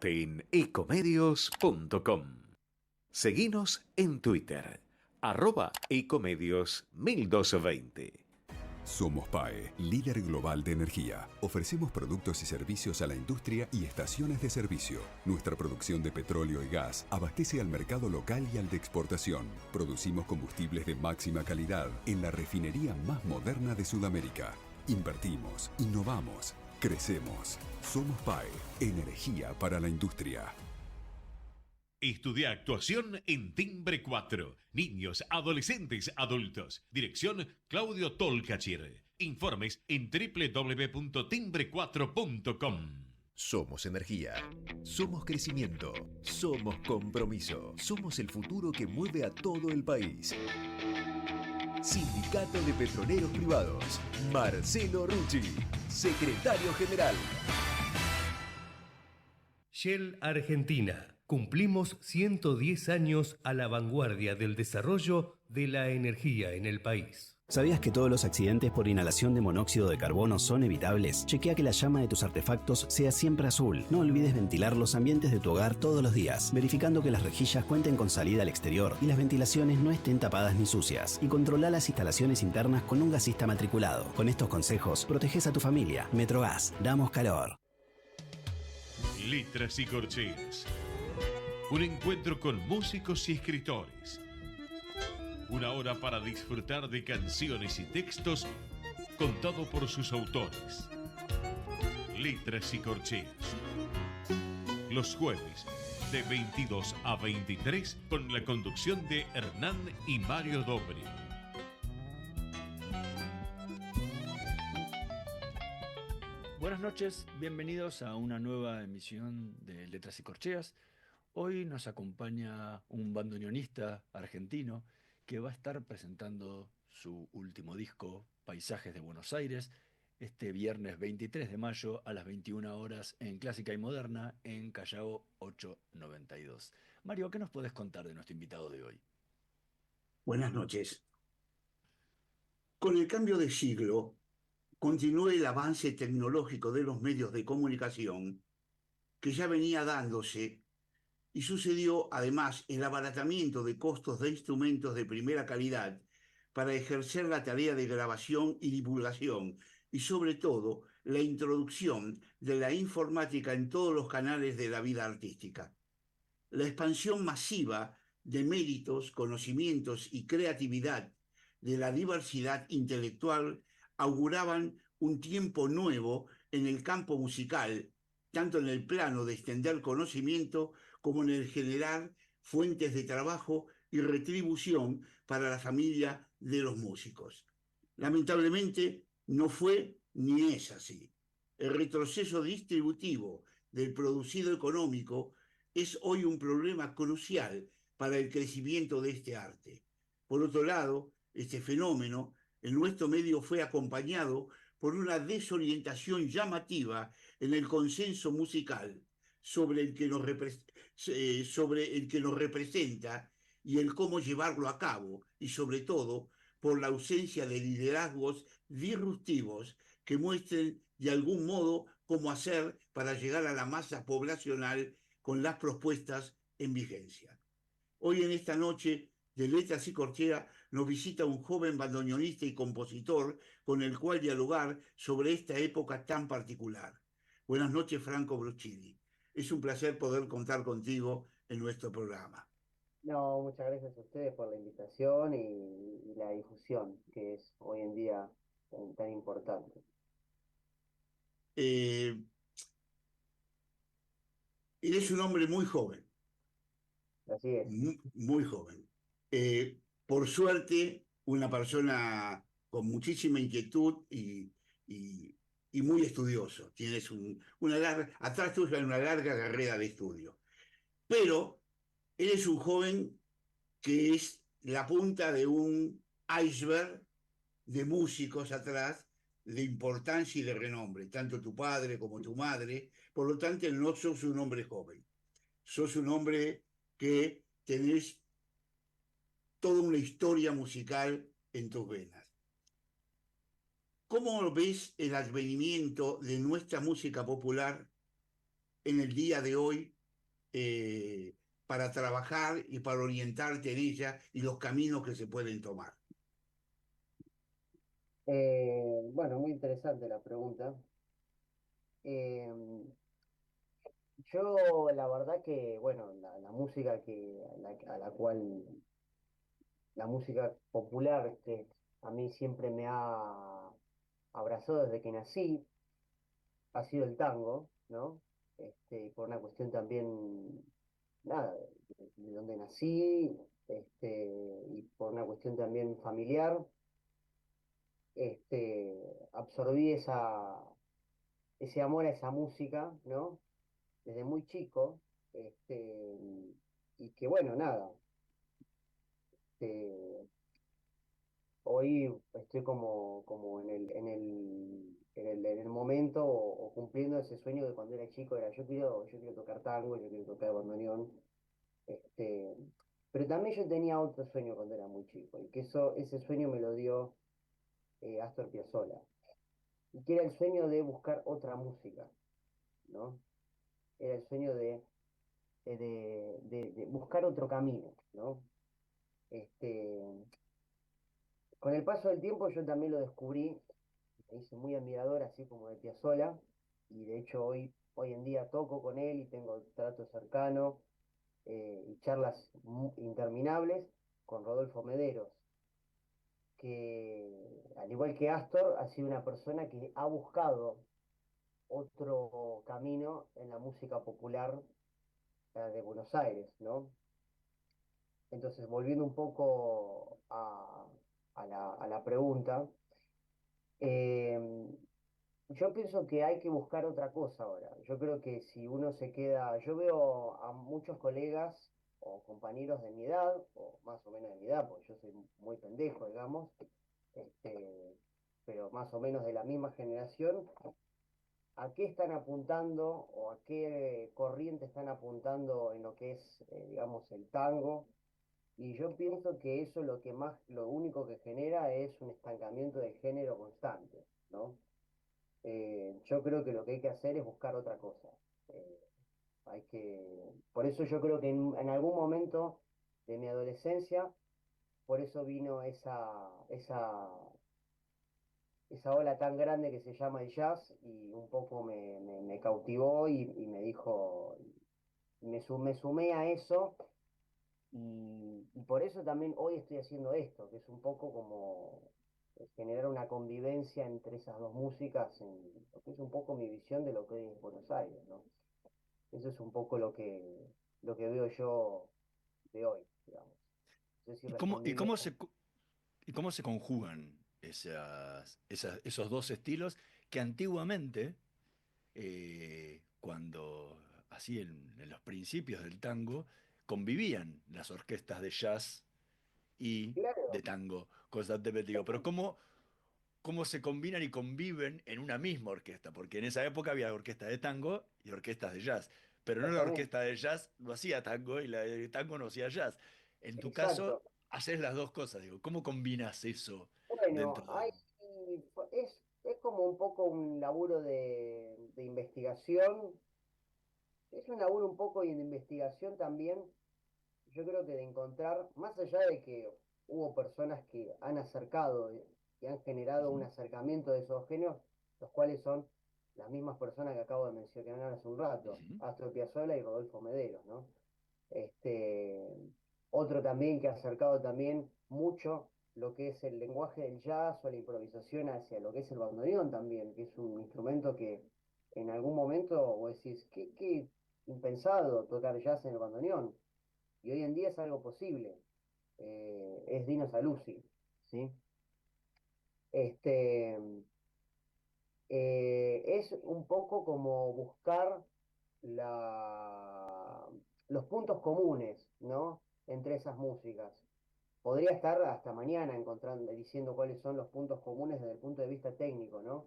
en ecomedios.com. Seguinos en Twitter, @ecomedios1220. Somos PAE, líder global de energía. Ofrecemos productos y servicios a la industria y estaciones de servicio. Nuestra producción de petróleo y gas abastece al mercado local y al de exportación. Producimos combustibles de máxima calidad en la refinería más moderna de Sudamérica. Invertimos, innovamos, crecemos. Somos PAE, energía para la industria. Estudia actuación en Timbre 4. Niños, adolescentes, adultos. Dirección Claudio Tolcachir. Informes en www.timbre4.com. Somos energía. Somos crecimiento. Somos compromiso. Somos el futuro que mueve a todo el país. Sindicato de Petroleros Privados. Marcelo Rucci, secretario general. Shell Argentina. Cumplimos 110 años a la vanguardia del desarrollo de la energía en el país. ¿Sabías que todos los accidentes por inhalación de monóxido de carbono son evitables? Chequea que la llama de tus artefactos sea siempre azul. No olvides ventilar los ambientes de tu hogar todos los días, verificando que las rejillas cuenten con salida al exterior y las ventilaciones no estén tapadas ni sucias. Y controla las instalaciones internas con un gasista matriculado. Con estos consejos, proteges a tu familia. Metrogas, damos calor. Letras y corcheas. Un encuentro con músicos y escritores. Una hora para disfrutar de canciones y textos contado por sus autores. Letras y corcheas. Los jueves de 22 a 23 con la conducción de Hernán y Mario Dobri. Buenas noches, bienvenidos a una nueva emisión de Letras y Corcheas. Hoy nos acompaña un bandoneonista argentino que va a estar presentando su último disco, Paisajes de Buenos Aires, este viernes 23 de mayo a las 21 horas en Clásica y Moderna en Callao 892. Mario, ¿qué nos podés contar de nuestro invitado de hoy? Buenas noches. Con el cambio de siglo, continúa el avance tecnológico de los medios de comunicación que ya venía dándose. Y sucedió además el abaratamiento de costos de instrumentos de primera calidad para ejercer la tarea de grabación y divulgación, y sobre todo la introducción de la informática en todos los canales de la vida artística. La expansión masiva de méritos, conocimientos y creatividad de la diversidad intelectual auguraban un tiempo nuevo en el campo musical, tanto en el plano de extender conocimiento como en el generar fuentes de trabajo y retribución para la familia de los músicos. Lamentablemente, no fue ni es así. El retroceso distributivo del producido económico es hoy un problema crucial para el crecimiento de este arte. Por otro lado, este fenómeno en nuestro medio fue acompañado por una desorientación llamativa en el consenso musical sobre el que nos representa y el cómo llevarlo a cabo, y sobre todo por la ausencia de liderazgos disruptivos que muestren de algún modo cómo hacer para llegar a la masa poblacional con las propuestas en vigencia. Hoy en esta noche de Letras y Corcheas nos visita un joven bandoneonista y compositor con el cual dialogar sobre esta época tan particular. Buenas noches, Franco Brucchini. Es un placer poder contar contigo en nuestro programa. No, muchas gracias a ustedes por la invitación y la difusión, que es hoy en día tan importante. Eres un hombre muy joven. Así es. Muy joven. Por suerte, una persona con muchísima inquietud y muy estudioso. Tienes atrás tuyo hay una larga carrera de estudio. Pero eres un joven que es la punta de un iceberg de músicos atrás, de importancia y de renombre, tanto tu padre como tu madre. Por lo tanto, no sos un hombre joven. Sos un hombre que tenés toda una historia musical en tus venas. ¿Cómo ves el advenimiento de nuestra música popular en el día de hoy para trabajar y para orientarte en ella y los caminos que se pueden tomar? Bueno, muy interesante la pregunta. Eh, yo la verdad que, bueno, la música a la cual, la música popular que a mí siempre me ha abrazado desde que nací, ha sido el tango, ¿no? Por una cuestión también, nada, de donde nací, y por una cuestión también familiar, absorbí ese amor a esa música, ¿no? Desde muy chico, este, y que bueno, nada, este, hoy estoy como en el momento o cumpliendo ese sueño de cuando era chico, era yo quiero tocar tango, yo quiero tocar bandoneón, este, pero también yo tenía otro sueño cuando era muy chico, y que ese sueño me lo dio Astor Piazzolla, y que era el sueño de buscar otra música, ¿no? Era el sueño de buscar otro camino, ¿no? Este, con el paso del tiempo yo también lo descubrí, me hice muy admirador, así como de Piazzolla, y de hecho hoy en día toco con él y tengo trato cercano y charlas interminables con Rodolfo Mederos, que al igual que Astor, ha sido una persona que ha buscado otro camino en la música popular de Buenos Aires, ¿no? Entonces, volviendo un poco a la pregunta, eh, yo pienso que hay que buscar otra cosa ahora. Yo creo que si uno se queda, yo veo a muchos colegas o compañeros de mi edad, o más o menos de mi edad, porque yo soy muy pendejo, digamos, este, pero más o menos de la misma generación, a qué están apuntando o a qué corriente están apuntando en lo que es, digamos, el tango. Y yo pienso que eso lo único que genera es un estancamiento del género constante, ¿no? Yo creo que lo que hay que hacer es buscar otra cosa. Eh, por eso yo creo que en algún momento de mi adolescencia, por eso vino esa ola tan grande que se llama el jazz y un poco me cautivó y me dijo, me sumé a eso y por eso también hoy estoy haciendo esto, que es un poco como generar una convivencia entre esas dos músicas, lo que es un poco mi visión de lo que es Buenos Aires, ¿no? Eso es un poco lo que veo yo de hoy, digamos. No sé si ¿Y cómo, respondí bien. y cómo se conjugan esos dos estilos que antiguamente, cuando así en los principios del tango, convivían las orquestas de jazz y Claro, de tango constantemente? Digo, pero ¿cómo se combinan y conviven en una misma orquesta? Porque en esa época había orquestas de tango y orquestas de jazz, pero no la exactamente, orquesta de jazz no hacía tango y la de tango no hacía jazz. En tu caso, exacto. haces las dos cosas, digo, ¿cómo combinas eso Bueno, dentro de... es como un poco un laburo de investigación, es un laburo un poco de investigación también, yo creo que de encontrar, más allá de que hubo personas que han acercado y han generado un Ujú, acercamiento de esos géneros, los cuales son las mismas personas que acabo de mencionar hace un rato, ujú. Astor Piazzolla y Rodolfo Mederos, ¿no? Este, otro también que ha acercado también mucho lo que es el lenguaje del jazz o la improvisación hacia lo que es el bandoneón también, que es un instrumento que en algún momento vos decís, qué impensado tocar jazz en el bandoneón. Y hoy en día es algo posible. Es Dino Saluzzi, ¿sí? Este, es un poco como buscar la, los puntos comunes, ¿no? Entre esas músicas. Podría estar hasta mañana encontrando, diciendo cuáles son los puntos comunes desde el punto de vista técnico, ¿no?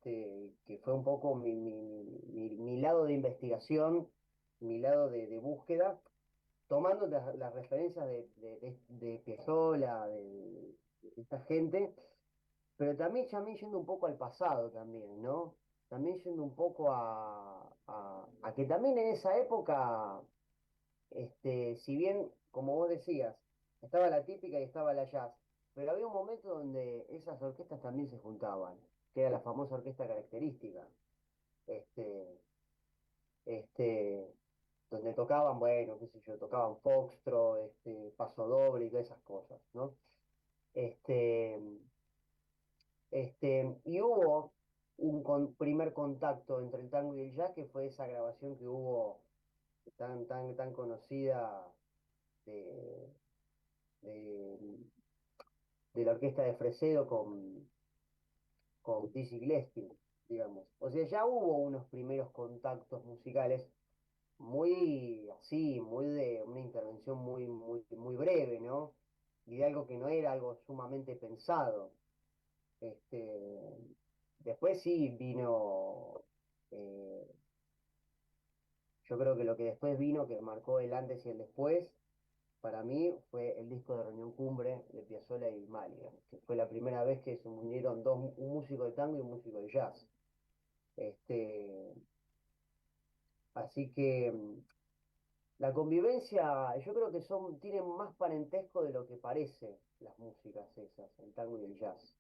Que fue un poco mi lado de investigación, mi lado de búsqueda, tomando las referencias de Piazzolla, de esta gente, pero también yendo un poco al pasado también, ¿no? también yendo un poco a que también en esa época, si bien, como vos decías, estaba la típica y estaba la jazz, pero había un momento donde esas orquestas también se juntaban, que era la famosa orquesta característica, este, este, donde tocaban, bueno, qué sé yo, tocaban foxtrot, paso doble y todas esas cosas, ¿no? Este, y hubo un primer contacto entre el tango y el jazz, que fue esa grabación que hubo tan conocida de, de, de la orquesta de Fresedo con Dizzy Gillespie, digamos. O sea, ya hubo unos primeros contactos musicales muy así, muy de una intervención muy breve, ¿no? Y de algo que no era algo sumamente pensado. Este, después sí vino, eh, yo creo que lo que después vino, que marcó el antes y el después, para mí fue el disco de Reunión Cumbre de Piazzolla y Malia, que fue la primera vez que se unieron un músico de tango y un músico de jazz. Este, así que la convivencia, yo creo que tienen más parentesco de lo que parece las músicas esas, el tango y el jazz.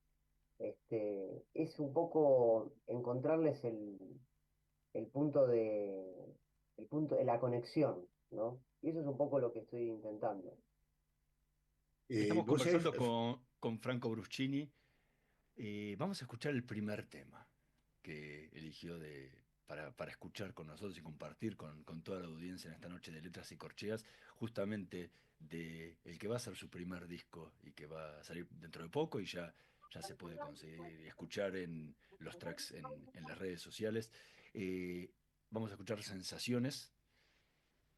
Es un poco encontrarles el punto el punto de la conexión, ¿no? Y eso es un poco lo que estoy intentando. Estamos Vos sabés, conversando con Franco Bruscini. Vamos a escuchar el primer tema que eligió para escuchar con nosotros y compartir con toda la audiencia en esta noche de Letras y Corcheas, justamente de el que va a ser su primer disco y que va a salir dentro de poco y ya se puede conseguir y escuchar en los tracks en las redes sociales. Eh, Vamos a escuchar Sensaciones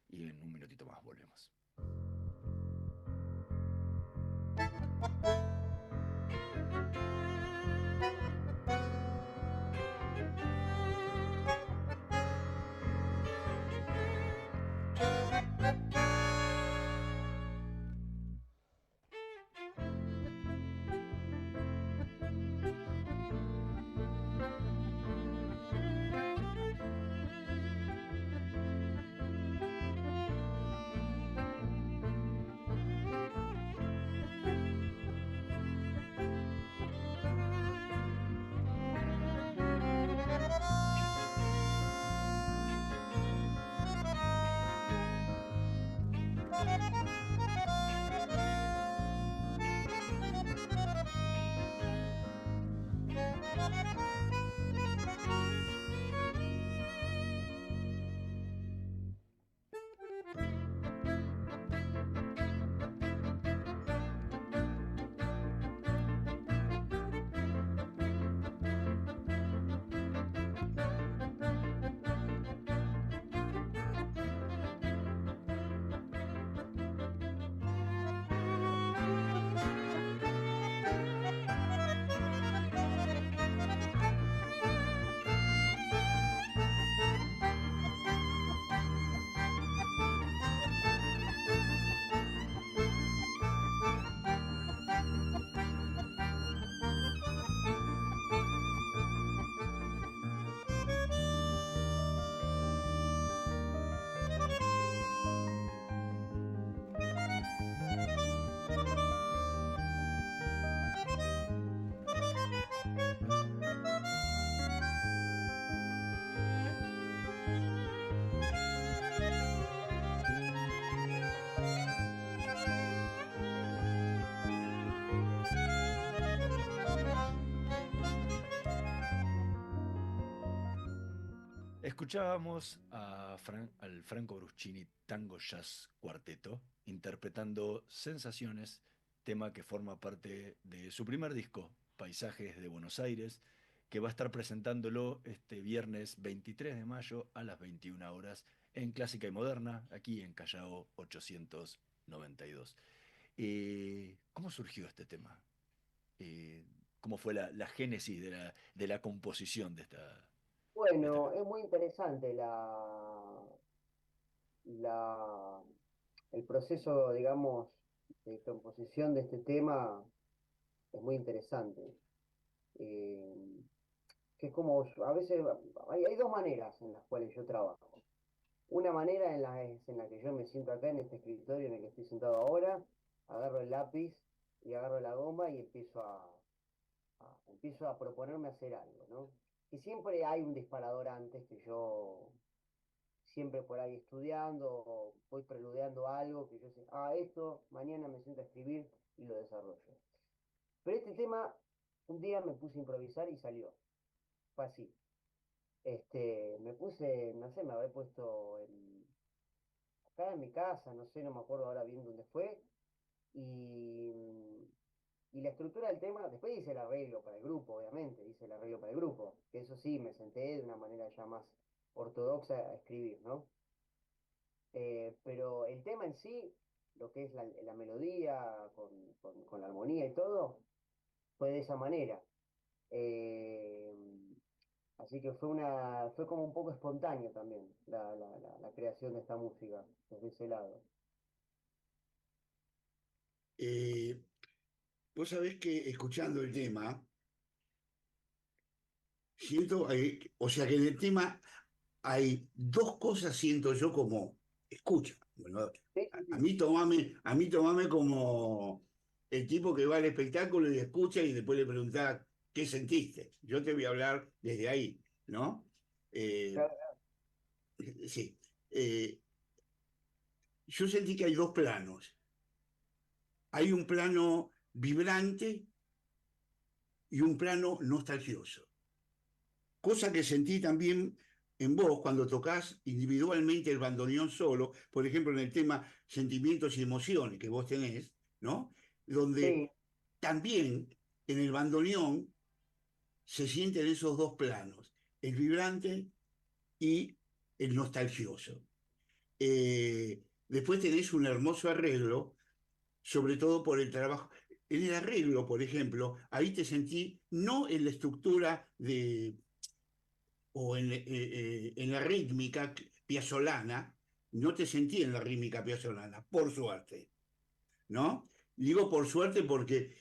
y en un minutito más volvemos. Escuchábamos al Franco Bruscini Tango Jazz Cuarteto interpretando Sensaciones, tema que forma parte de su primer disco, Paisajes de Buenos Aires, que va a estar presentándolo este viernes 23 de mayo a las 21 horas en Clásica y Moderna, aquí en Callao 892. ¿Cómo surgió este tema? Eh, ¿Cómo fue la génesis de la composición de este Bueno, tema? es muy interesante el proceso, digamos, de composición de este tema es muy interesante. Eh, que es como, a veces hay dos maneras en las cuales yo trabajo. Una manera es en la que yo me siento acá en este escritorio en el que estoy sentado ahora, agarro el lápiz y agarro la goma y empiezo a proponerme hacer algo, ¿no? Y siempre hay un disparador antes que yo, siempre por ahí estudiando, voy preludeando algo que yo sé, esto, mañana me siento a escribir y lo desarrollo. Pero este tema, un día me puse a improvisar y salió. Fue así. Me puse, no sé, me habré puesto acá en mi casa, no sé, no me acuerdo ahora bien dónde fue, y, y la estructura del tema, después hice el arreglo para el grupo, obviamente, hice el arreglo para el grupo, que eso sí, me senté de una manera ya más ortodoxa a escribir, ¿no? Pero el tema en sí, lo que es la melodía con la armonía y todo, fue de esa manera. Eh, Así que fue como un poco espontáneo también la creación de esta música, desde ese lado. Eh, Vos sabés que escuchando el tema, siento, o sea que en el tema hay dos cosas, siento yo, como escucha. Bueno, Sí, sí, a mí tomame como el tipo que va al espectáculo y escucha y después le pregunta qué sentiste. Yo te voy a hablar desde ahí, ¿no? Eh, claro, sí. Eh, yo sentí que hay dos planos. Hay un plano vibrante y un plano nostalgioso. Cosa que sentí también en vos cuando tocas individualmente el bandoneón solo, por ejemplo, en el tema sentimientos y emociones que vos tenés, ¿no? sí, Donde también en el bandoneón se sienten esos dos planos, el vibrante y el nostalgioso. Después tenés un hermoso arreglo, sobre todo por el trabajo. En el arreglo, por ejemplo, ahí te sentí no en la estructura o en la rítmica piazolana, no te sentí en la rítmica piazolana, por suerte, ¿no? Digo por suerte porque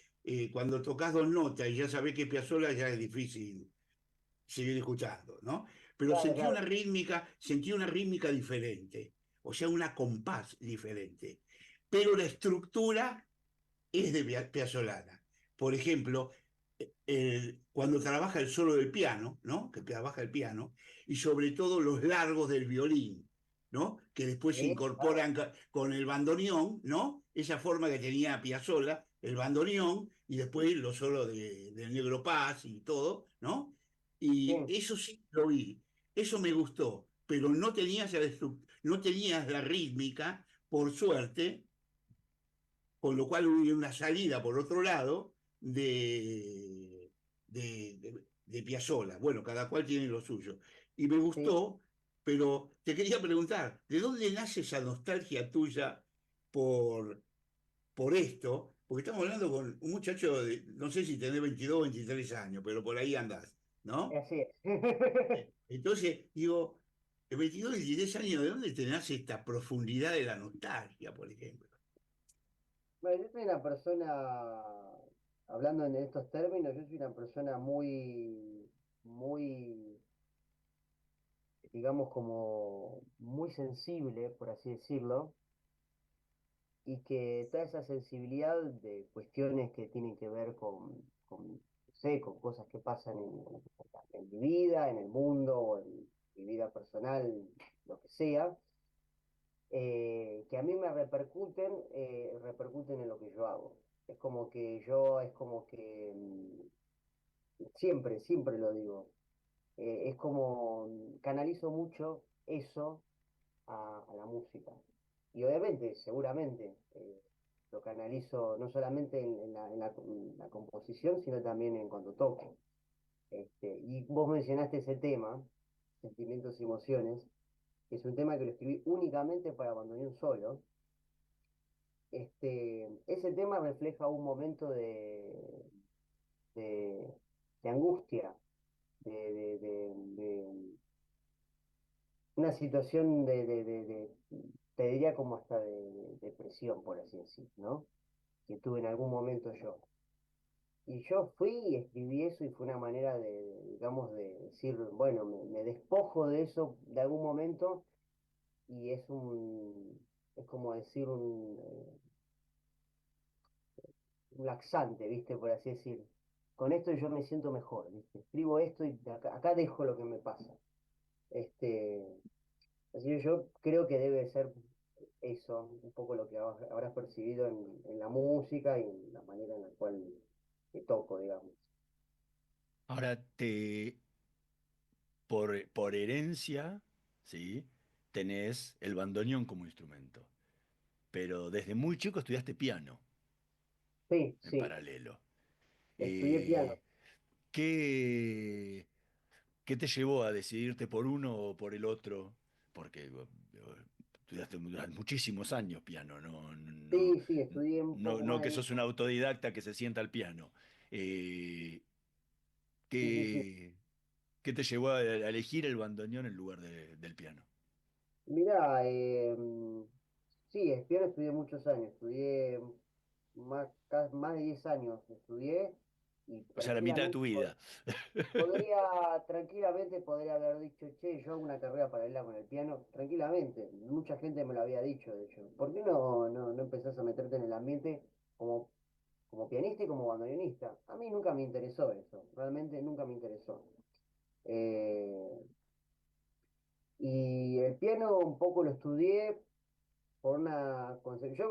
cuando tocas dos notas y ya sabés que es Piazzolla ya es difícil seguir escuchando, ¿no? Pero claro, claro. sentí una rítmica diferente, o sea, una compás diferente. Pero la estructura es de piazolana. Por ejemplo, cuando trabaja el solo del piano, ¿no? Que trabaja el piano, y sobre todo los largos del violín, ¿no? Que después se Sí, claro, incorporan con el bandoneón, ¿no? Esa forma que tenía Piazzolla, el bandoneón, y después los solos del Negro Paz y todo, ¿no? Y sí, eso sí lo vi, eso me gustó, pero no tenías la rítmica, por suerte, con lo cual hubo una salida por otro lado de Piazzolla. Bueno, cada cual tiene lo suyo. Y me sí. gustó, pero te quería preguntar, ¿de dónde nace esa nostalgia tuya por, por esto? Porque estamos hablando con un muchacho de, no sé si tenés 22 o 23 años, pero por ahí andás, ¿no? Así es. Entonces, digo, de 22 y 23 años, ¿de dónde te nace esta profundidad de la nostalgia, por ejemplo? Bueno, yo soy una persona, hablando en estos términos, yo soy una persona muy, digamos, como muy sensible, por así decirlo, y que toda esa sensibilidad de cuestiones que tienen que ver no sé, con cosas que pasan en mi vida, en el mundo, o en mi vida personal, lo que sea, que a mí me repercuten en lo que yo hago. Es como que siempre lo digo, es como canalizo mucho eso a la música. Y obviamente, seguramente, lo canalizo no solamente en la composición, sino también en cuando toco. Y vos mencionaste ese tema, sentimientos y emociones, que es un tema que lo escribí únicamente para bandoneón solo. Ese tema refleja un momento de, de angustia, de una situación te diría como hasta de depresión, por así decir, ¿no? Que tuve en algún momento yo. Y yo fui y escribí eso y fue una manera de, digamos, de decir, bueno, me despojo de eso de algún momento y es como decir un laxante, ¿viste? Por así decir. Con esto yo me siento mejor, ¿viste? Escribo esto y acá dejo lo que me pasa. Este, así que yo creo que debe ser eso, un poco lo que habrás percibido en la música y en la manera en la cual que toco, digamos. Ahora, por herencia, ¿sí? Tenés el bandoneón como instrumento, pero desde muy chico estudiaste piano Sí, en sí, paralelo. estudié piano. Eh, ¿qué, qué te llevó a decidirte por uno o por el otro? Porque estudiaste durante muchísimos años piano, Sí, sí, estudié un poco no más que de 10 sos un años. autodidacta que se sienta al piano. Eh, Sí, sí, sí. ¿qué, qué te llevó a elegir el bandoneón en lugar del piano? Mirá, sí, piano estudié muchos años, estudié más de 10 años, estudié y O sea, la mitad de tu tranquilamente vida. tranquilamente podría haber dicho, che, yo hago una carrera paralela con el piano, tranquilamente, mucha gente me lo había dicho, de hecho, ¿por qué no empezás a meterte en el ambiente como, como pianista y como bandoneonista? A mí nunca me interesó eso, realmente nunca me interesó. Eh, y el piano un poco lo estudié por yo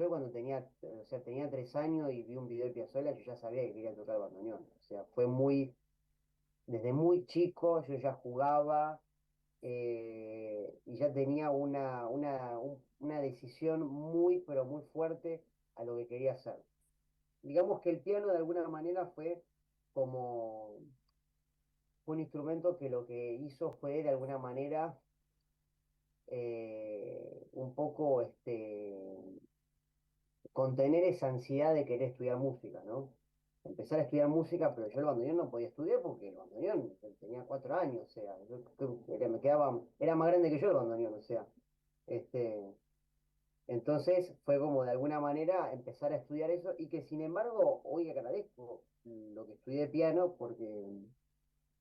cuando tenía, o sea, tenía 3 años y vi un video de Piazzolla, yo ya sabía que quería tocar bandoneón. O sea, desde muy chico yo ya jugaba y ya tenía una decisión muy, pero muy fuerte a lo que quería hacer. Digamos que el piano de alguna manera como fue un instrumento que lo que hizo fue de alguna manera un poco contener esa ansiedad de querer estudiar música, ¿no? Empezar a estudiar música, pero yo el bandoneón no podía estudiar porque el bandoneón tenía 4 años, o sea, me quedaba, era más grande que yo el bandoneón, o sea, este, entonces fue como de alguna manera empezar a estudiar eso y que sin embargo hoy agradezco lo que estudié piano porque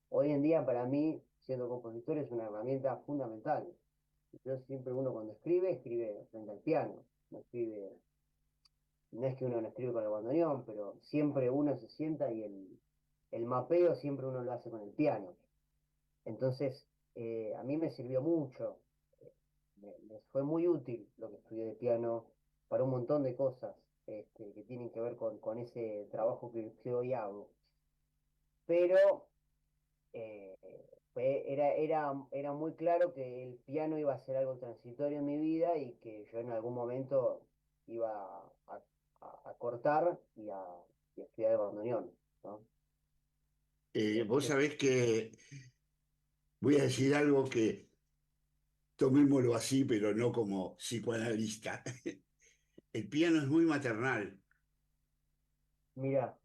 hoy en día para mí, siendo compositor, es una herramienta fundamental. Yo siempre uno cuando escribe, escribe frente al piano, no escribe, no es que uno no escribe con el bandoneón, pero siempre uno se sienta y el mapeo siempre uno lo hace con el piano. Entonces, a mí me sirvió mucho, me fue muy útil lo que estudié de piano para un montón de cosas que tienen que ver con ese trabajo que hoy hago. Pero eh, era muy claro que el piano iba a ser algo transitorio en mi vida y que yo en algún momento iba a cortar y a estudiar el bandoneón, ¿no? Vos Este, sabés que voy a decir algo que tomémoslo así, pero no como psicoanalista. El piano es muy maternal mira,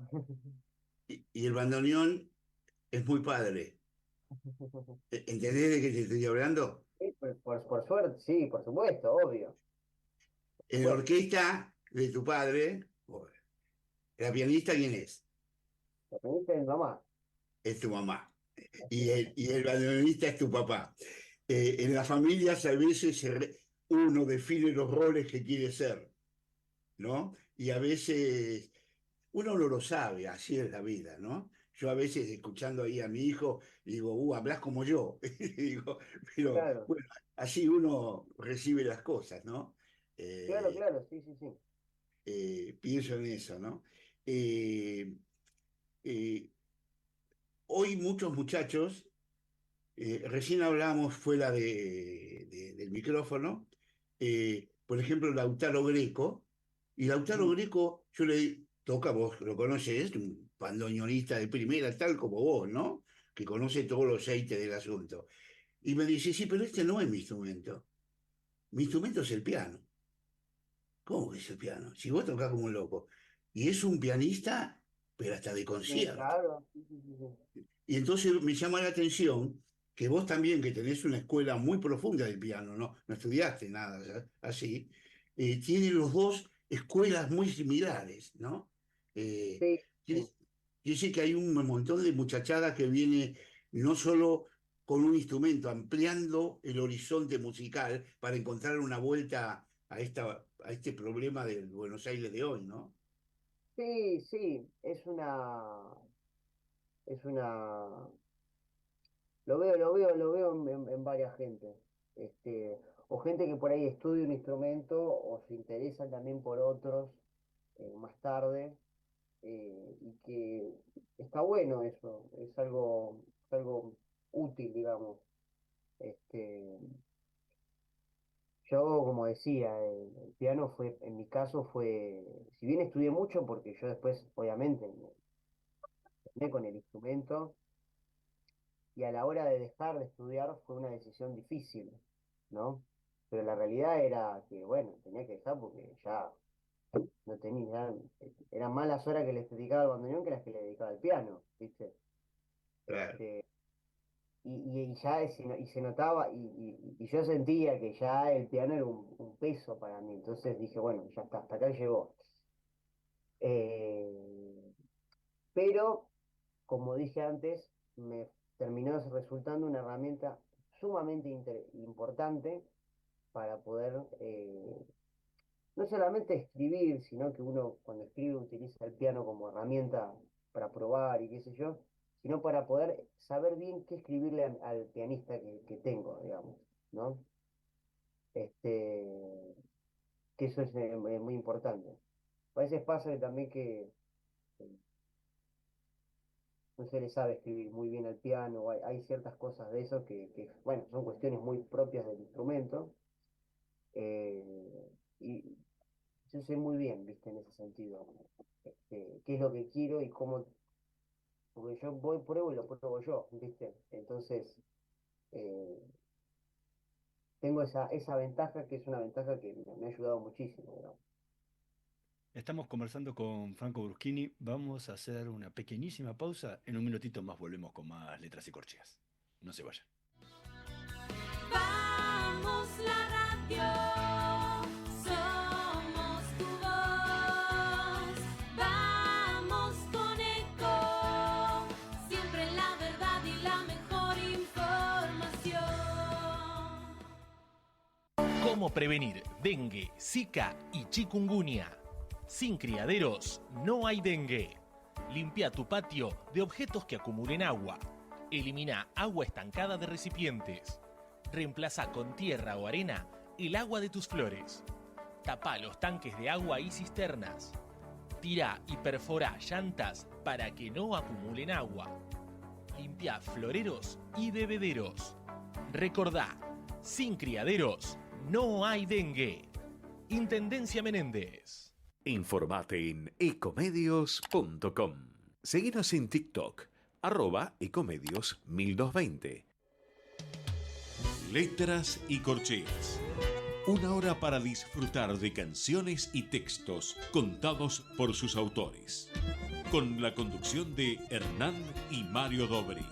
y el bandoneón es muy padre. ¿Entendés de qué te estoy hablando? por suerte, sí, por supuesto, obvio, por En la supuesto. orquesta de tu padre, la pianista, ¿quién es? Lo teniste en mamá, Es tu mamá. así mismo. Y el bandoneonista es tu papá. En las familias a veces uno define los roles que quiere ser, ¿no? Y a veces uno no lo sabe, así es la vida, ¿no? Yo a veces escuchando ahí a mi hijo, digo, hablas como yo. Digo, pero Claro, bueno, así uno recibe las cosas, ¿no? claro, Eh, claro, sí, sí, sí. pienso en eso, ¿no? Eh, eh, Hoy muchos muchachos, recién hablábamos fuera del micrófono, por ejemplo, Lautaro Greco, y Lautaro Mm, Greco, yo le toca, vos lo conoces, un bandoneonista de primera, tal como vos, ¿no? Que conoce todos los aceites del asunto. Y me dice, sí, pero este no es mi instrumento es el piano. ¿Cómo que es el piano? Si vos tocás como un loco. Y es un pianista, pero hasta de concierto. claro, sí, sí, sí, sí. Y entonces me llama la atención que vos también, que tenés una escuela muy profunda del piano, no estudiaste nada así, tienen los dos escuelas muy similares, ¿no? Eh, Sí, Quiere, Sí. quiere decir que hay un montón de muchachada que viene no solo con un instrumento, ampliando el horizonte musical para encontrar una vuelta a este problema del Buenos Aires de hoy, ¿no? Sí, sí, es una, lo veo en varias gente. O gente que por ahí estudia un instrumento o se interesa también por otros más tarde, y que está bueno eso, es algo útil, digamos. Este, yo, como decía, el piano fue, en mi caso fue, si bien estudié mucho, porque yo después, obviamente, me terminé con el instrumento, y a la hora de dejar de estudiar fue una decisión difícil, ¿no? Pero la realidad era que, bueno, tenía que dejar porque ya no tenía, eran más las horas que le dedicaba al bandoneón que las que le dedicaba al piano, ¿viste? Claro. Este, y ya se notaba, y yo sentía que ya el piano era un peso para mí, entonces dije, bueno, ya está, hasta acá llegó. Eh, pero, como dije antes, me terminó resultando una herramienta sumamente importante para poder no solamente escribir, sino que uno cuando escribe utiliza el piano como herramienta para probar y qué sé yo, sino para poder saber bien qué escribirle al pianista que tengo, digamos, ¿no? Este, que eso es muy importante. A veces pasa que también que no se le sabe escribir muy bien al piano, o hay ciertas cosas de eso bueno, son cuestiones muy propias del instrumento, y yo sé muy bien, viste, en ese sentido, qué es lo que quiero y cómo, porque yo voy, pruebo y lo pruebo yo, viste, entonces eh, tengo esa ventaja que es una ventaja que me ha ayudado muchísimo, digamos. Estamos conversando con Franco Bruschini. Vamos a hacer una pequeñísima pausa. En un minutito más volvemos con más letras y corcheas. No se vayan. Vamos la radio, somos tu voz. Vamos con Eco, siempre la verdad y la mejor información. ¿Cómo prevenir dengue, zika y chikungunya? Sin criaderos no hay dengue. Limpia tu patio de objetos que acumulen agua. Elimina agua estancada de recipientes. Reemplaza con tierra o arena el agua de tus flores. Tapa los tanques de agua y cisternas. Tira y perfora llantas para que no acumulen agua. Limpia floreros y bebederos. Recordá, sin criaderos no hay dengue. Intendencia Menéndez. Informate en ecomedios.com. Seguinos en TikTok, @ecomedios1220. Letras y corcheas. Una hora para disfrutar de canciones y textos contados por sus autores. Con la conducción de Hernán y Mario Dobri.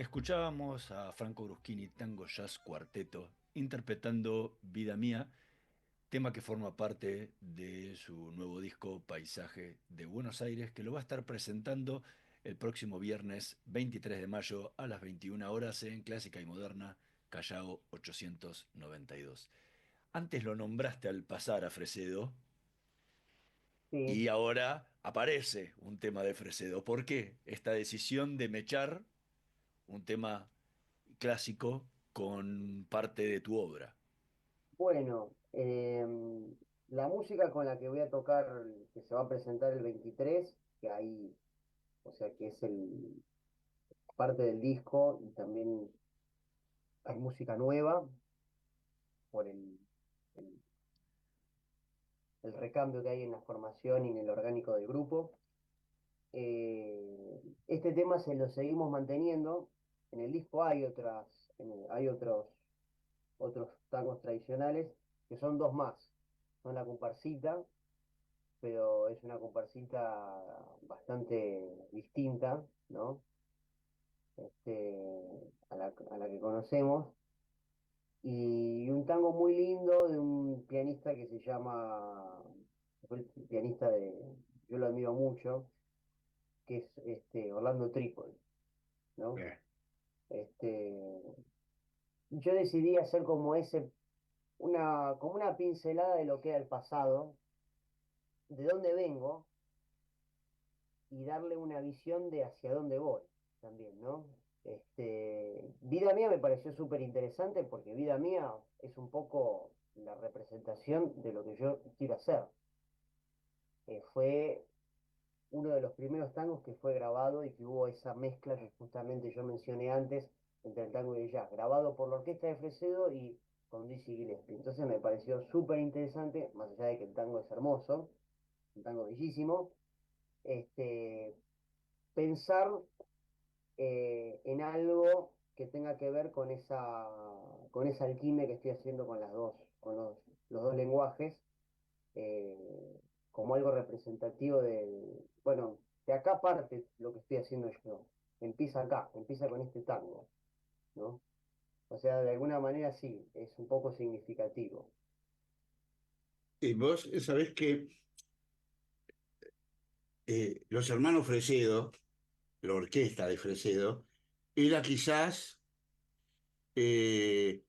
Escuchábamos a Franco Bruschini Tango Jazz Cuarteto interpretando Vida Mía, tema que forma parte de su nuevo disco Paisaje de Buenos Aires, que lo va a estar presentando el próximo viernes 23 de mayo a las 21 horas en Clásica y Moderna, Callao 892. Antes lo nombraste al pasar a Fresedo Sí. y ahora aparece un tema de Fresedo. ¿Por qué esta decisión de mechar un tema clásico con parte de tu obra? Bueno, la música con la que voy a tocar, que se va a presentar el 23, que ahí, o sea, que es parte del disco, y también hay música nueva por el- el recambio que hay en la formación y en el orgánico del grupo. Este tema se lo seguimos manteniendo. En el disco hay hay otros tangos tradicionales, que son dos más. Son la comparsita, pero es una comparsita bastante distinta, ¿no? A la que conocemos. Y un tango muy lindo de un pianista que se llama, fue el pianista yo lo admiro mucho, que es Orlando Trípoli, ¿no? Este, yo decidí hacer como una pincelada de lo que era el pasado, de dónde vengo, y darle una visión de hacia dónde voy también, ¿no? Vida Mía me pareció súper interesante porque Vida Mía es un poco la representación de lo que yo quiero hacer. Fue uno de los primeros tangos que fue grabado y que hubo esa mezcla que justamente yo mencioné antes entre el tango y el jazz, grabado por la orquesta de Fresedo y con Dizzy Gillespie. Entonces me pareció súper interesante, más allá de que el tango es hermoso, un tango bellísimo, este, pensar en algo que tenga que ver con esa alquimia que estoy haciendo con los dos lenguajes, eh, como algo representativo bueno, de acá parte lo que estoy haciendo yo. Empieza acá, empieza con este tango, ¿no? O sea, de alguna manera sí, es un poco significativo. Y vos sabés que los hermanos Fresedo, la orquesta de Fresedo, era quizás, eh,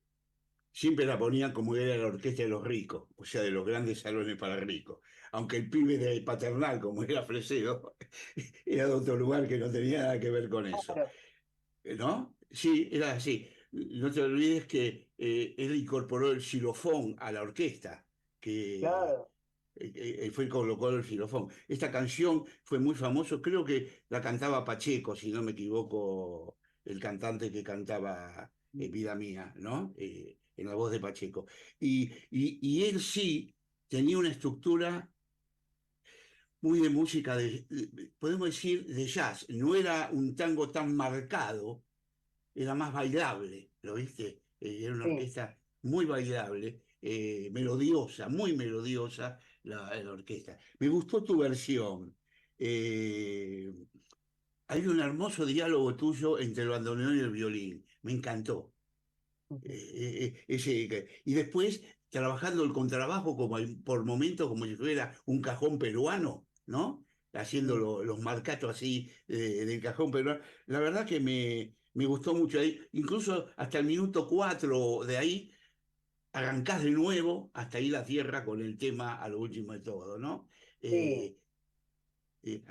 siempre la ponían como era la orquesta de los ricos, o sea, de los grandes salones para ricos. Aunque el pibe de Paternal, como era Fresedo, era de otro lugar que no tenía nada que ver con eso. Claro, ¿No? Sí, era así. No te olvides que él incorporó el xilofón a la orquesta, que claro, fue colocó el xilofón. Esta canción fue muy famosa, creo que la cantaba Pacheco, si no me equivoco, el cantante que cantaba Vida Mía, ¿no? En la voz de Pacheco. Y él sí tenía una estructura muy de música, podemos decir, de jazz. No era un tango tan marcado, era más bailable, ¿lo viste? Era una sí. orquesta muy bailable, melodiosa, muy melodiosa la orquesta. Me gustó tu versión. Eh, Hay un hermoso diálogo tuyo entre el bandoneón y el violín. Me encantó. Y después trabajando el contrabajo como por momentos como si fuera un cajón peruano, ¿no? Haciendo los marcatos así del cajón peruano. La verdad que me gustó mucho ahí. Incluso hasta el minuto 4 de ahí arrancás de nuevo hasta ir a tierra con el tema a lo último de todo, ¿no? Sí, Eh,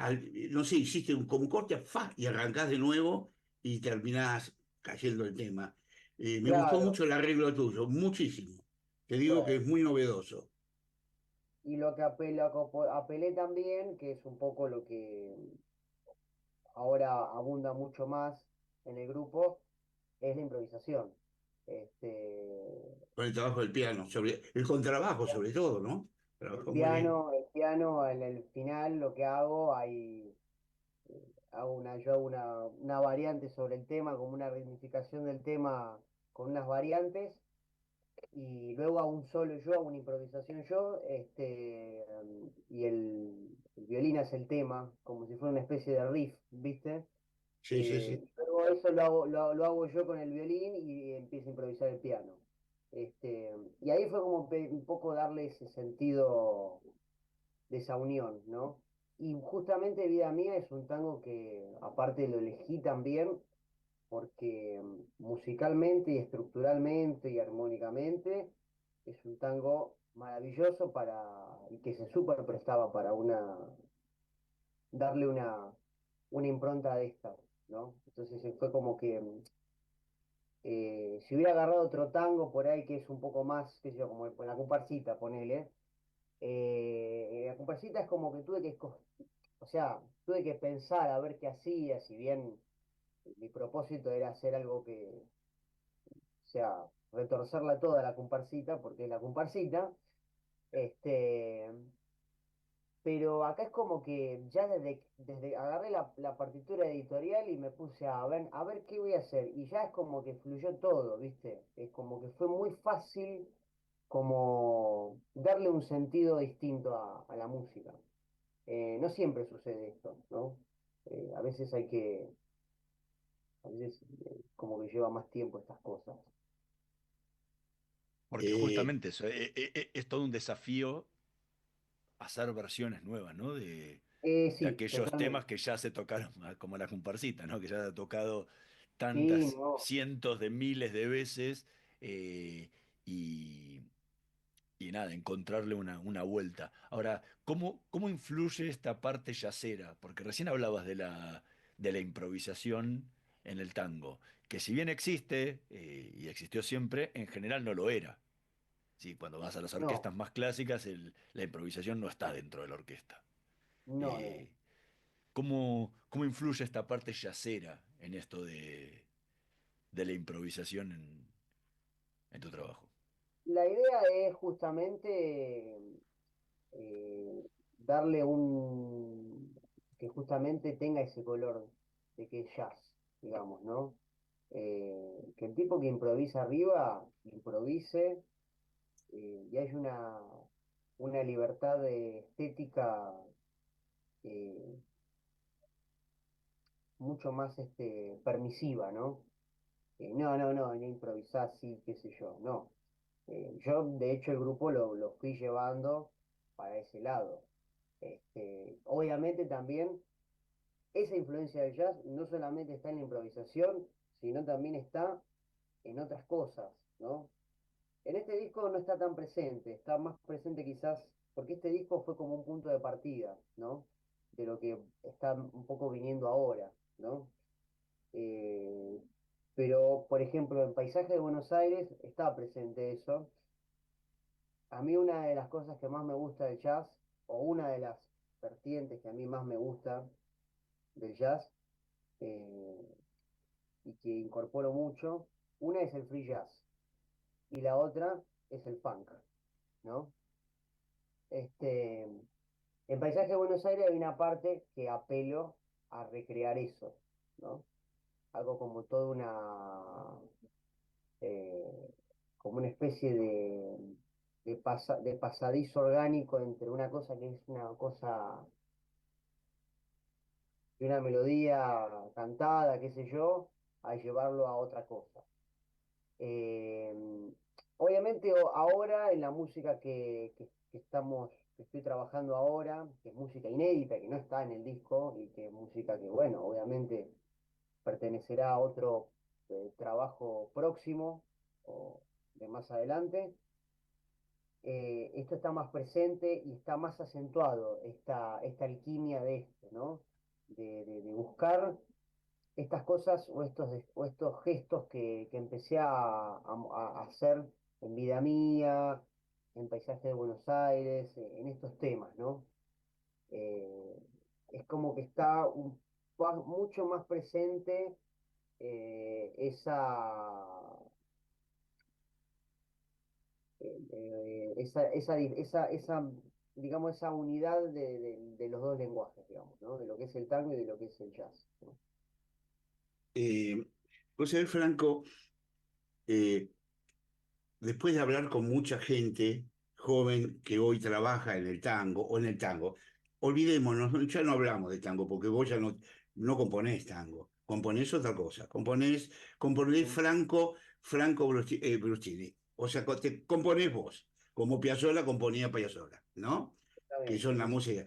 no sé, hiciste como un corte, ¡fa! Y arrancás de nuevo y terminás cayendo el tema. Me gustó claro. mucho el arreglo tuyo, muchísimo. Te digo que Bueno. es muy novedoso. Y lo que apelé también, que es un poco lo que ahora abunda mucho más en el grupo, es la improvisación. Con el trabajo del piano, el contrabajo sobre todo, ¿no? Trabajó muy bien. El piano en el final lo que hago, yo hago una variante sobre el tema, como una ritmificación del tema con unas variantes, y luego hago un solo yo, hago una improvisación yo, y el violín hace el tema, como si fuera una especie de riff, ¿viste? Pero eso lo hago yo con el violín y empiezo a improvisar el piano. Y ahí fue como un poco darle ese sentido de esa unión, ¿no? Y justamente Vida Mía es un tango que aparte lo elegí también porque musicalmente y estructuralmente y armónicamente es un tango maravilloso y que se súper prestaba para darle una impronta de esta, ¿no? Entonces fue como que si hubiera agarrado otro tango por ahí que es un poco más, qué sé yo, como la comparsita, ponele, la comparsita es como que o sea, tuve que pensar a ver qué hacía, si bien mi propósito era hacer algo que, o sea, retorcerla toda la comparsita, porque es la comparsita, este, pero acá es como que ya desde agarré la partitura editorial y me puse a ver qué voy a hacer, y ya es como que fluyó todo, ¿viste? Es como que fue muy fácil como darle un sentido distinto a la música. No siempre sucede esto, ¿no? A veces como que lleva más tiempo estas cosas. Porque justamente eso, es todo un desafío hacer versiones nuevas, ¿no? De Sí, aquellos temas totalmente. que ya se tocaron, como la comparsita, ¿no? Que ya ha tocado Sí, tantas, no. cientos de miles de veces, eh, y, y nada, encontrarle una vuelta. Ahora, ¿cómo influye esta parte yacera? Porque recién hablabas de la improvisación en el tango, que si bien existe, y existió siempre, en general no lo era. Sí, cuando vas a las No, orquestas más clásicas, la improvisación no está dentro de la orquesta. no, no. Eh, ¿cómo influye esta parte yacera en esto de la improvisación en tu trabajo? La idea es justamente darle que justamente tenga ese color de que es jazz, digamos, ¿no? Que el tipo que improvisa arriba, improvise, y hay una libertad de estética eh, mucho más permisiva, ¿no? No improvisar así, qué sé yo, no. Yo, de hecho, el grupo lo fui llevando para ese lado. Obviamente también esa influencia del jazz no solamente está en la improvisación, sino también está en otras cosas, ¿no? En este disco no está tan presente, está más presente quizás, porque este disco fue como un punto de partida, ¿no? De lo que está un poco viniendo ahora, ¿no? Eh, pero, por ejemplo, en Paisaje de Buenos Aires está presente eso. A mí una de las cosas que más me gusta del jazz, o una de las vertientes que a mí más me gusta del jazz, eh, y que incorporo mucho, una es el free jazz y la otra es el funk, ¿no? Este, en Paisaje de Buenos Aires hay una parte que apelo a recrear eso, ¿no? Algo como toda eh, como una especie de pasadizo orgánico entre una cosa que es una cosa de una melodía cantada, qué sé yo, a llevarlo a otra cosa. Eh, Obviamente ahora en la música que estoy trabajando ahora, que es música inédita, que no está en el disco y que es música que, bueno, obviamente pertenecerá a otro trabajo próximo o de más adelante. Esto está más presente y está más acentuado, esta alquimia de esto, ¿no? De buscar estas cosas o estos gestos que empecé a hacer en Vida Mía, en Paisaje de Buenos Aires, en estos temas, ¿no? Eh, es como que está mucho más presente esa, digamos, esa unidad de los dos lenguajes, digamos, ¿no? De lo que es el tango y de lo que es el jazz, ¿no? José Franco, eh, después de hablar con mucha gente joven que hoy trabaja en el tango o en el tango, olvidémonos, ya no hablamos de tango porque vos ya no, no componés tango, componés otra cosa, componés Franco Brustini. O sea, te componés vos, como Piazzolla componía Piazzolla, ¿no? Que Exactamente, son la sí, música.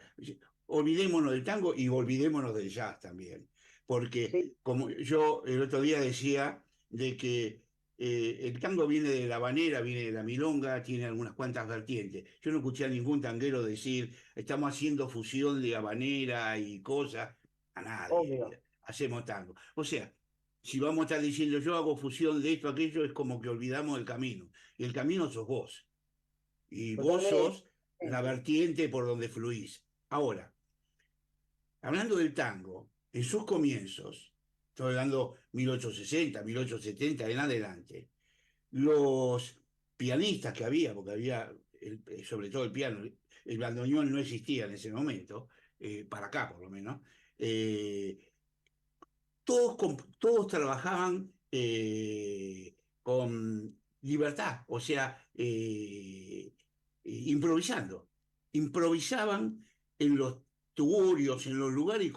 Olvidémonos del tango y olvidémonos del jazz también. Porque sí, como yo el otro día decía de que el tango viene de la habanera, viene de la milonga, tiene algunas cuantas vertientes. Yo no escuché a ningún tanguero decir, estamos haciendo fusión de habanera y cosas. A obvio, nadie hacemos tango. O sea, si vamos a estar diciendo yo hago fusión de esto, aquello, es como que olvidamos el camino. Y el camino sos vos. Y vos totalmente. sos la vertiente por donde fluís. Ahora, hablando del tango, en sus comienzos, estoy hablando 1860, 1870 en adelante, los pianistas que había, porque había sobre todo el piano, el bandoneón no existía en ese momento, para acá por lo menos, eh, todos trabajaban con libertad, o sea, improvisando. Improvisaban en los tuburios, en los lugares,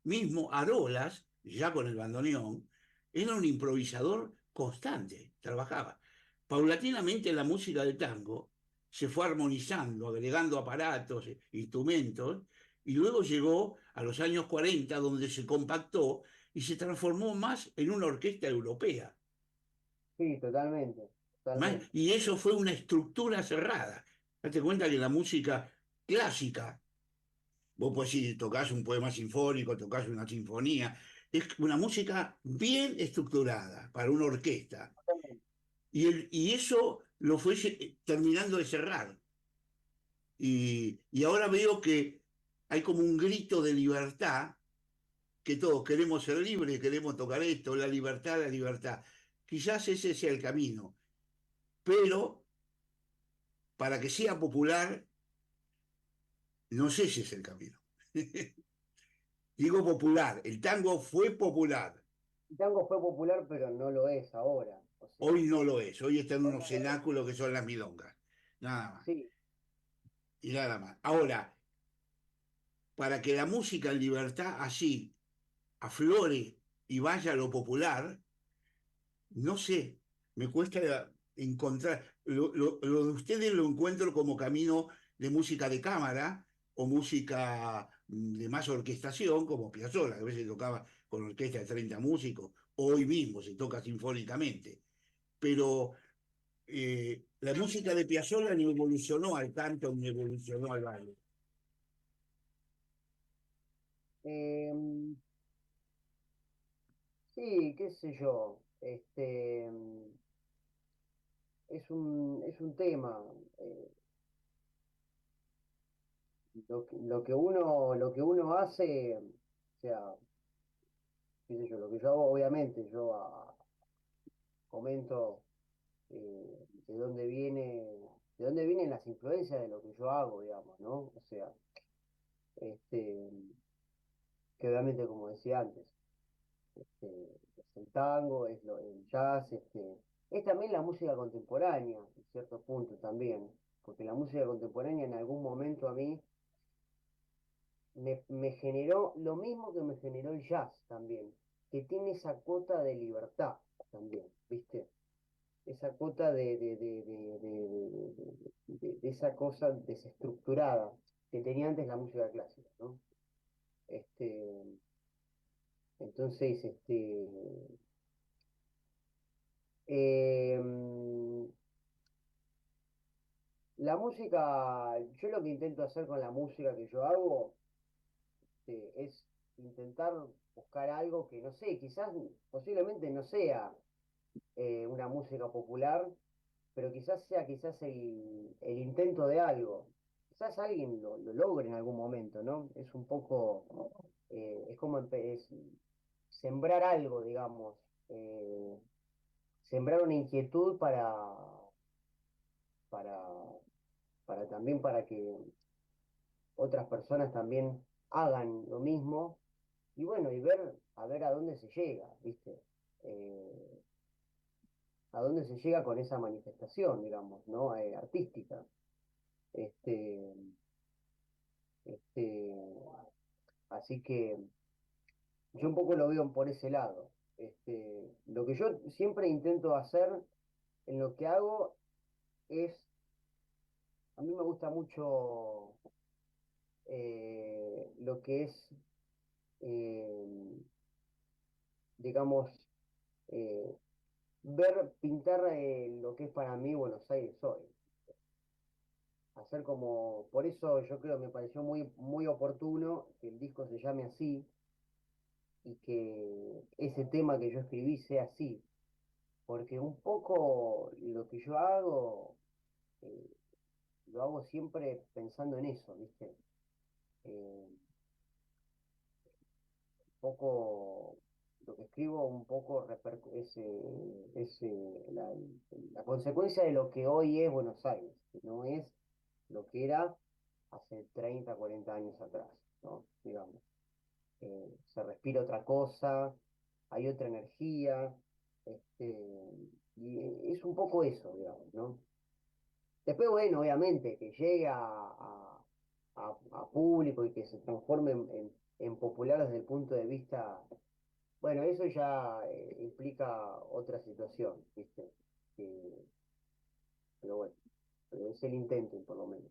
mismo Arolas, ya con el bandoneón, era un improvisador constante, trabajaba. Paulatinamente la música de tango se fue armonizando, agregando aparatos, instrumentos, y luego llegó a los años 40, donde se compactó y se transformó más en una orquesta europea. Sí, totalmente, totalmente. Y eso fue una estructura cerrada. Date cuenta que la música clásica, vos podés ir, tocás un poema sinfónico, tocás una sinfonía, es una música bien estructurada para una orquesta. Y eso lo fue terminando de cerrar. Y ahora veo que hay como un grito de libertad, que todos queremos ser libres, queremos tocar esto, la libertad, la libertad. Quizás ese sea el camino, pero para que sea popular, no sé si es el camino. Digo popular, el tango fue popular, El tango fue popular, pero no lo es ahora. O sea, hoy no lo es, hoy está en hoy unos no lo es. cenáculos que son las milongas, nada más, Sí, y nada más. Ahora, para que la música en libertad así aflore y vaya a lo popular, no sé, me cuesta encontrar, lo de ustedes lo encuentro como camino de música de cámara o música de más orquestación, como Piazzolla, que a veces tocaba con orquesta de 30 músicos, hoy mismo se toca sinfónicamente. Pero la música de Piazzolla no evolucionó al canto ni evolucionó al baile. em, sí, qué sé yo. Es un tema. eh, lo que uno hace, o sea, qué sé yo, lo que yo hago, obviamente, yo comento de dónde vienen las influencias de lo que yo hago, digamos, ¿no? O sea, este, que obviamente, como decía antes, es el tango, el jazz, es también la música contemporánea, en cierto punto también, porque la música contemporánea en algún momento a mí me generó lo mismo que me generó el jazz también, que tiene esa cuota de libertad también, ¿viste? Esa cuota de esa cosa desestructurada que tenía antes la música clásica, ¿no? Este, entonces, em, la música, yo lo que intento hacer con la música que yo hago, es intentar buscar algo que, no sé, quizás posiblemente no sea una música popular, pero quizás sea quizás el intento de algo. Quizás alguien lo logre en algún momento, ¿no? Es un poco, es como sembrar algo, digamos, eh, sembrar una inquietud para, también para que otras personas también hagan lo mismo y bueno, y ver, a ver a dónde se llega, ¿viste? Eh, a dónde se llega con esa manifestación, digamos, ¿no? Artística. Este, este, así que yo un poco lo veo por ese lado. Lo que yo siempre intento hacer en lo que hago es, a mí me gusta mucho lo que es, eh, digamos, eh, pintar lo que es para mí Buenos Aires hoy. Hacer como, por eso yo creo me pareció muy, muy oportuno que el disco se llame así y que ese tema que yo escribí sea así, porque un poco lo que yo hago, eh, lo hago siempre pensando en eso, ¿viste? Un poco, lo que escribo un poco la consecuencia de lo que hoy es Buenos Aires, que no es lo que era hace 30 40 años atrás, ¿no? Digamos. Se respira otra cosa, hay otra energía, y es un poco eso, digamos, ¿no? Después, bueno, obviamente, que llegue a público y que se transforme en popular desde el punto de vista, bueno, eso ya implica otra situación, ¿viste? Eh, pero bueno, pero es el intento, por lo menos.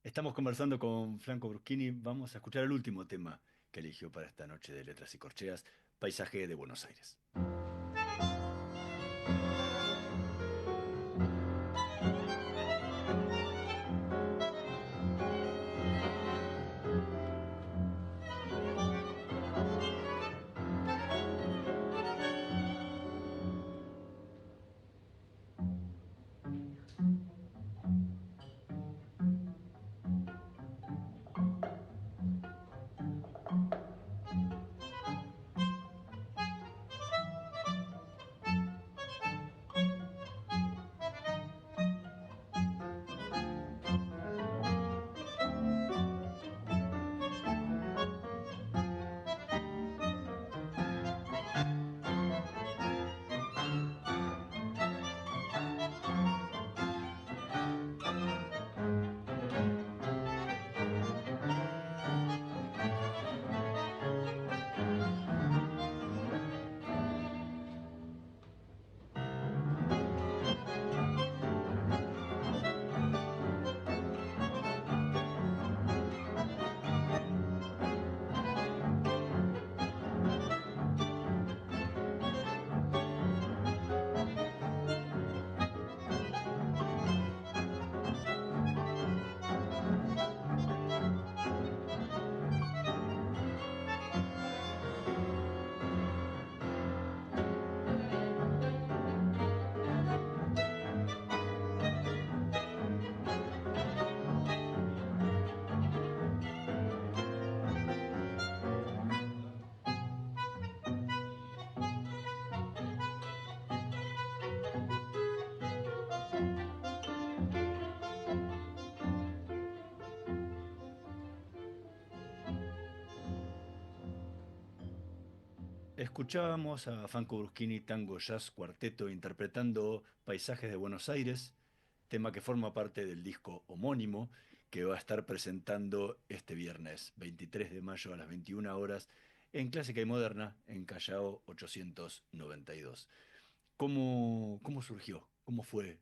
Estamos conversando con Franco Bruschini. Vamos a escuchar el último tema que eligió para esta noche de Letras y Corcheas, Paisaje de Buenos Aires. Escuchábamos a Franco Bruschini Tango Jazz Cuarteto interpretando Paisajes de Buenos Aires, tema que forma parte del disco homónimo que va a estar presentando este viernes 23 de mayo a las 21 horas en Clásica y Moderna en Callao 892. ¿Cómo surgió? ¿Cómo fue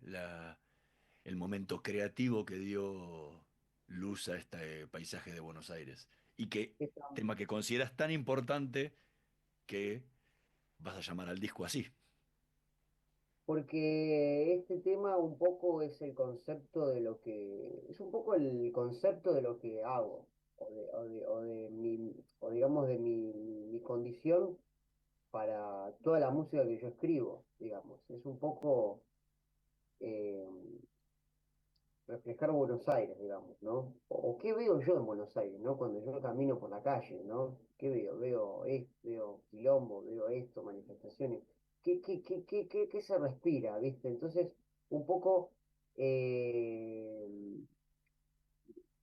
el momento creativo que dio luz a este paisaje de Buenos Aires? Y qué tema que consideras tan importante que vas a llamar al disco así. Porque este tema un poco es el concepto de lo que, es un poco el concepto de lo que hago, o digamos de mi condición para toda la música que yo escribo, digamos. Es un poco eh, reflejar Buenos Aires, digamos, ¿no? O qué veo yo en Buenos Aires, ¿no? Cuando yo camino por la calle, ¿no? ¿Qué veo? Veo esto, veo quilombo, veo esto, manifestaciones. ¿Qué se respira, viste? Entonces, un poco eh,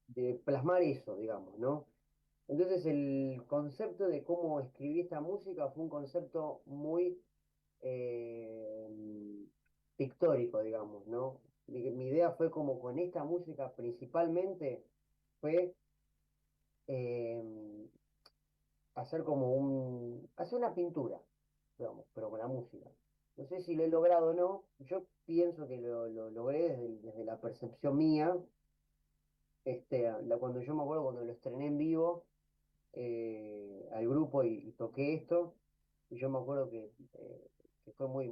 de plasmar eso, digamos, ¿no? Entonces, el concepto de cómo escribí esta música fue un concepto muy pictórico, digamos, ¿no? Mi idea fue como con esta música principalmente, fue eh, hacer hacer una pintura, digamos, pero con la música. No sé si lo he logrado o no, yo pienso que lo logré desde la percepción mía. Cuando yo me acuerdo cuando lo estrené en vivo al grupo y toqué esto, y yo me acuerdo que fue muy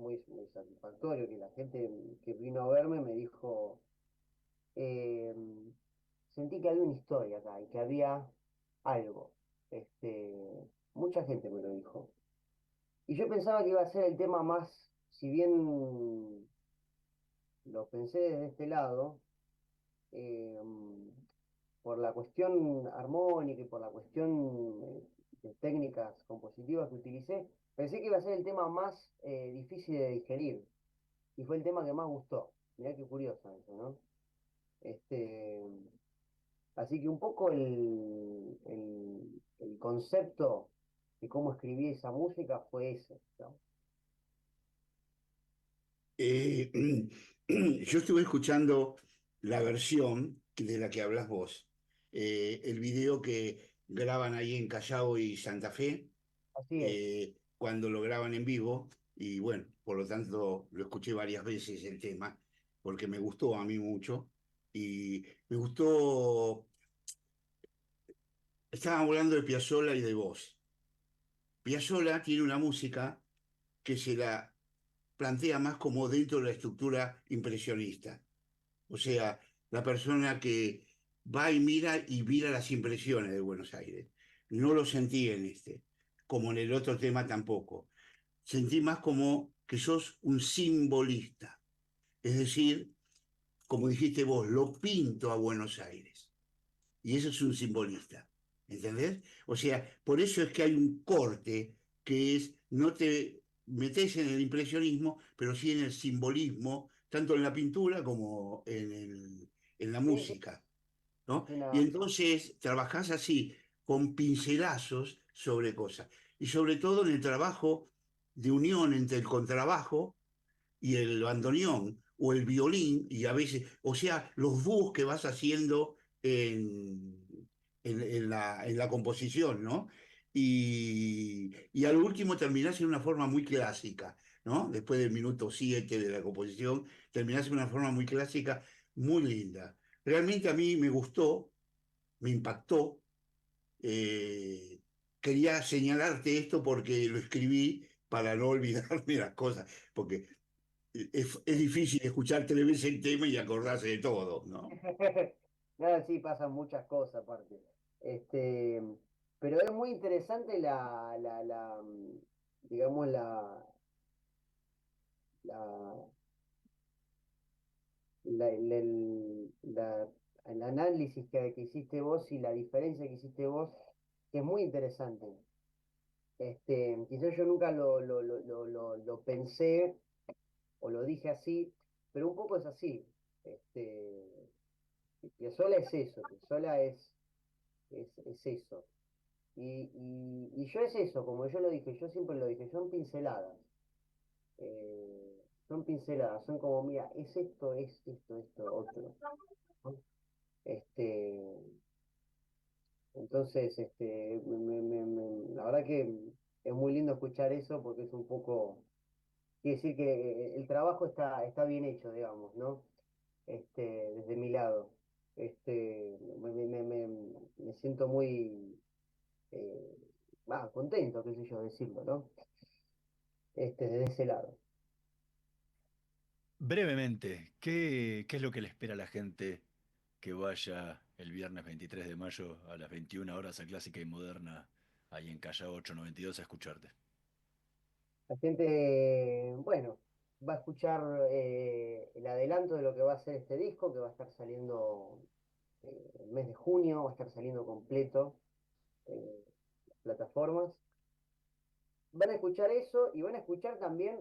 satisfactorio, que la gente que vino a verme me dijo, eh, sentí que había una historia acá y que había algo. Mucha gente me lo dijo. Y yo pensaba que iba a ser el tema más, si bien lo pensé desde este lado, eh, por la cuestión armónica y por la cuestión de técnicas compositivas que utilicé, pensé que iba a ser el tema más difícil de digerir. Y fue el tema que más gustó. Mirá qué curioso eso, ¿no? Este, Así que un poco el concepto de cómo escribí esa música fue ese, ¿no? Eh, yo estuve escuchando la versión de la que hablas vos, el video que graban ahí en Callao y Santa Fe, Así es. cuando lo graban en vivo, y bueno, por lo tanto lo escuché varias veces el tema, porque me gustó a mí mucho, y me gustó, estaban hablando de Piazzolla y de vos. Piazzolla tiene una música que se la plantea más como dentro de la estructura impresionista. O sea, la persona que va y mira las impresiones de Buenos Aires. No lo sentí en este, como en el otro tema tampoco. Sentí más como que sos un simbolista. Es decir, como dijiste vos, lo pinto a Buenos Aires. Y eso es un simbolista. ¿Entendés? O sea, por eso es que hay un corte que es, no te metes en el impresionismo, pero sí en el simbolismo, tanto en la pintura como en la Sí, sí, música, ¿no? es una, Y entonces trabajás así, con pincelazos sobre cosas. Y sobre todo en el trabajo de unión entre el contrabajo y el bandoneón o el violín, y a veces, o sea, los dúos que vas haciendo en la composición, ¿no? Y al último terminás en una forma muy clásica, ¿no? Después del minuto 7 de la composición, terminás en una forma muy clásica, muy linda. Realmente a mí me gustó, me impactó. eh, Quería señalarte esto porque lo escribí para no olvidarme las cosas, porque es difícil escuchar 3 veces el tema y acordarse de todo, ¿no? nada, sí, pasan muchas cosas aparte. Este, pero es muy interesante digamos, la, la- el, el- la- el análisis que hiciste vos y la diferencia que hiciste vos, que es muy interesante. Quizás yo nunca lo pensé o lo dije así, pero un poco es así. Piazzolla es eso, Piazzolla es eso. Y yo es eso, como yo lo dije, yo siempre lo dije, son pinceladas. Son pinceladas, son como, mira, es esto, otro, ¿no? Este, entonces, la verdad que es muy lindo escuchar eso porque es un poco, quiere decir que el trabajo está bien hecho, digamos, ¿no? Desde mi lado. Me siento muy eh, contento, qué sé yo, decirlo, ¿no? Desde ese lado. Brevemente, ¿qué es lo que le espera a la gente que vaya el viernes 23 de mayo a las 21 horas a Clásica y Moderna, ahí en Callao 892, a escucharte? La gente, bueno, va a escuchar el adelanto de lo que va a ser este disco, que va a estar saliendo el mes de junio, va a estar saliendo completo en las plataformas. Van a escuchar eso y van a escuchar también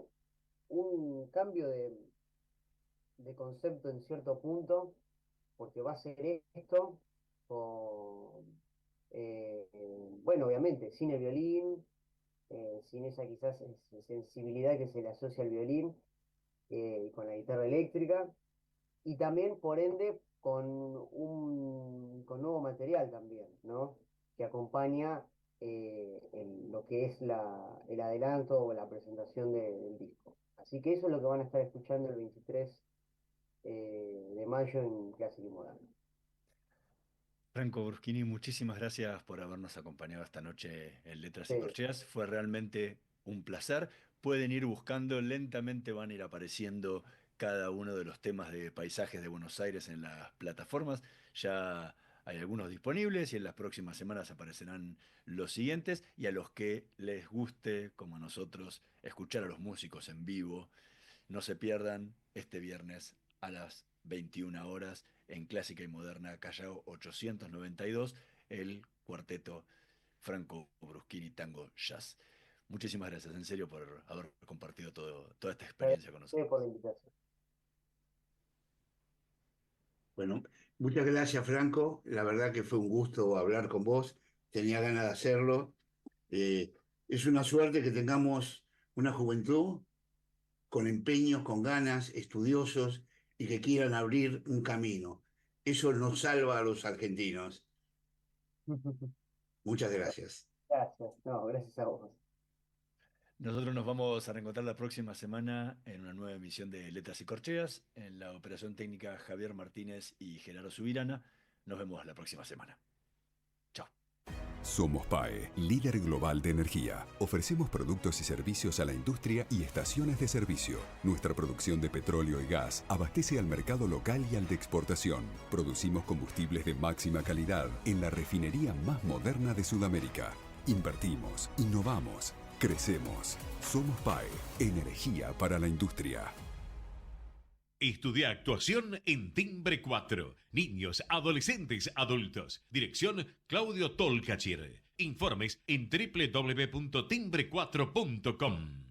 un cambio de concepto en cierto punto, porque va a ser esto con, bueno, obviamente, sin el violín, sin esa quizás sensibilidad que se le asocia al violín, y con la guitarra eléctrica, y también, por ende, con nuevo material también, ¿no? Que acompaña lo que es el adelanto o la presentación del disco. Así que eso es lo que van a estar escuchando el 23 de mayo en Clásica y Moderna. Franco Bruschini, muchísimas gracias por habernos acompañado esta noche en Letras y Sí. Corcheas. Fue realmente un placer. Pueden ir buscando, lentamente van a ir apareciendo cada uno de los temas de paisajes de Buenos Aires en las plataformas. Ya hay algunos disponibles y en las próximas semanas aparecerán los siguientes. Y a los que les guste, como a nosotros, escuchar a los músicos en vivo, no se pierdan este viernes a las 21 horas en Clásica y Moderna, Callao 892, el cuarteto Franco Bruschini Tango Jazz. Muchísimas gracias, en serio, por haber compartido toda esta experiencia con nosotros. Por la invitación. Bueno, muchas gracias, Franco. La verdad que fue un gusto hablar con vos. Tenía ganas de hacerlo. Es una suerte que tengamos una juventud con empeños, con ganas, estudiosos y que quieran abrir un camino. Eso nos salva a los argentinos. Muchas gracias. Gracias, no, gracias a vos. Nosotros nos vamos a reencontrar la próxima semana en una nueva emisión de Letras y Corcheas. En la operación técnica, Javier Martínez y Gerardo Subirana. Nos vemos la próxima semana. Chao. Somos PAE, líder global de energía. Ofrecemos productos y servicios a la industria y estaciones de servicio. Nuestra producción de petróleo y gas abastece al mercado local y al de exportación. Producimos combustibles de máxima calidad en la refinería más moderna de Sudamérica. Invertimos, innovamos, crecemos. Somos PAE, energía para la industria. Estudia actuación en Timbre 4. Niños, adolescentes, adultos. Dirección Claudio Tolcachir. Informes en www.timbre4.com.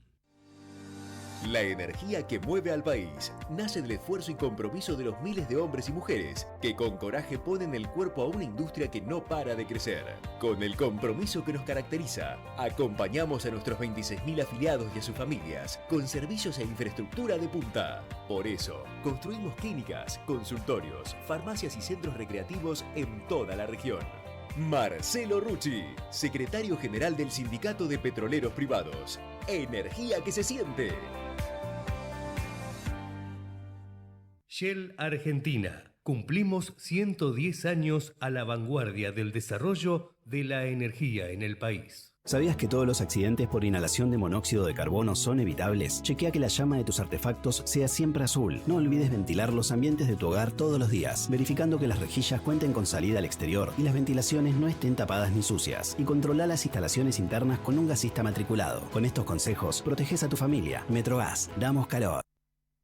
La energía que mueve al país nace del esfuerzo y compromiso de los miles de hombres y mujeres que con coraje ponen el cuerpo a una industria que no para de crecer. Con el compromiso que nos caracteriza, acompañamos a nuestros 26.000 afiliados y a sus familias con servicios e infraestructura de punta. Por eso, construimos clínicas, consultorios, farmacias y centros recreativos en toda la región. Marcelo Rucci, secretario general del Sindicato de Petroleros Privados. Energía que se siente. Shell Argentina. Cumplimos 110 años a la vanguardia del desarrollo de la energía en el país. ¿Sabías que todos los accidentes por inhalación de monóxido de carbono son evitables? Chequea que la llama de tus artefactos sea siempre azul. No olvides ventilar los ambientes de tu hogar todos los días, verificando que las rejillas cuenten con salida al exterior y las ventilaciones no estén tapadas ni sucias. Y controla las instalaciones internas con un gasista matriculado. Con estos consejos, proteges a tu familia. Metrogas, damos calor.